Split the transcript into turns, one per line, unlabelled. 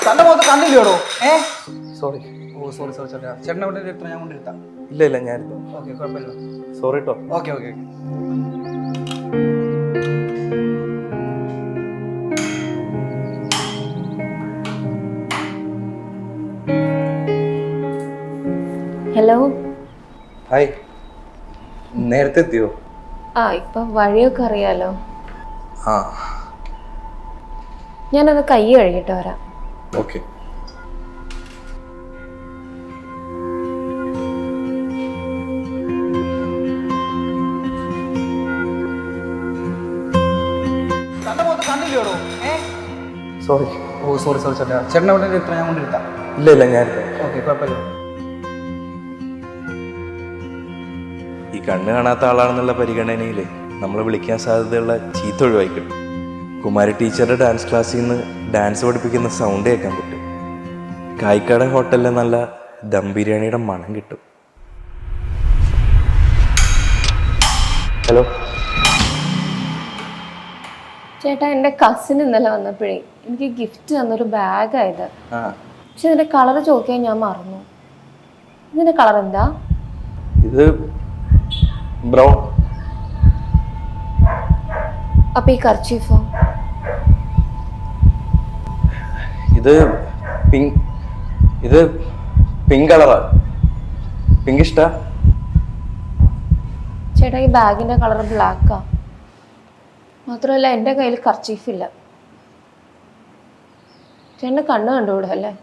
തന്റെ മുഖത്ത് കണ്ടില്ലോടോ?
സോറി.
ഓ sorry sorry ചേട്ടാ. ചേട്ടനെ ഇവിടെ ഇരുത്താം, ഞാൻ കൊണ്ടിരുത്താം.
ഇല്ല ഞാൻ
ഓക്കെ കുഴപ്പമില്ല.
സോറി കേട്ടോ.
Okay okay.
ഹലോ.
ഹായ്. നേരത്തെ എത്തിയോ?
ഇപ്പൊ വഴിയൊക്കെ അറിയാലോ.
ആ
ഞാനൊന്ന് കൈ കഴുകിട്ട് വരാം.
ഓക്കെ.
തന്റെ മുഖത്ത് കണ്ടില്ലോടോ?
സോറി.
ഓ സോറി സോറി ചേട്ടാ. ചേട്ടനെ ഇവിടെ ഇരുത്താം, ഞാൻ കൊണ്ടിരുത്താം.
ഇല്ല ഞാൻ
ഓക്കെ കുഴപ്പമില്ല.
ഈ കണ്ണ് കാണാത്ത ആളാണെന്നുള്ള പരിഗണനയിൽ നമ്മൾ വിളിക്കാൻ സാധ്യതയുള്ള ചീത്ത ഒഴിവായി കിട്ടും. കുമാരി ടീച്ചറുടെ ഡാൻസ് ക്ലാസ്സിൽ നിന്ന് ഡാൻസ് പഠിപ്പിക്കുന്ന സൗണ്ട് കേൾക്കാൻ പറ്റും. കായ്ക്കാട് ഹോട്ടലിൽ നല്ല ദം ബിരിയാണിയുടെ മണം കിട്ടും. ഹലോ
ചേട്ടാ, എൻ്റെ കസിൻ ഇന്നലെ വന്നപ്പോഴേ എനിക്ക് ഗിഫ്റ്റ് തന്നൊരു ബാഗായത്.
ആ
പക്ഷെ ഇതിന്റെ കളർ ചോദിക്കാൻ ഞാൻ മറന്നു. ഇതിന്റെ കളർ എന്താ?
ഇത് ബ്രൗൺ.
അപ്പൊ ഈ കർച്ചീഫോ?
ഇത് പിങ്ക്. ഇത് പിങ്ക് കളറാ. പിങ്ക് ഇഷ്ടാ?
ചേട്ടാ, ഈ ബാഗിന്റെ കളർ ബ്ലാക്കാ. മാത്രമല്ല എൻ്റെ കയ്യിൽ കർച്ചീഫില്ല. ചേട്ടൻ്റെ കണ്ണ് കണ്ടുകൂടെ അല്ലേ?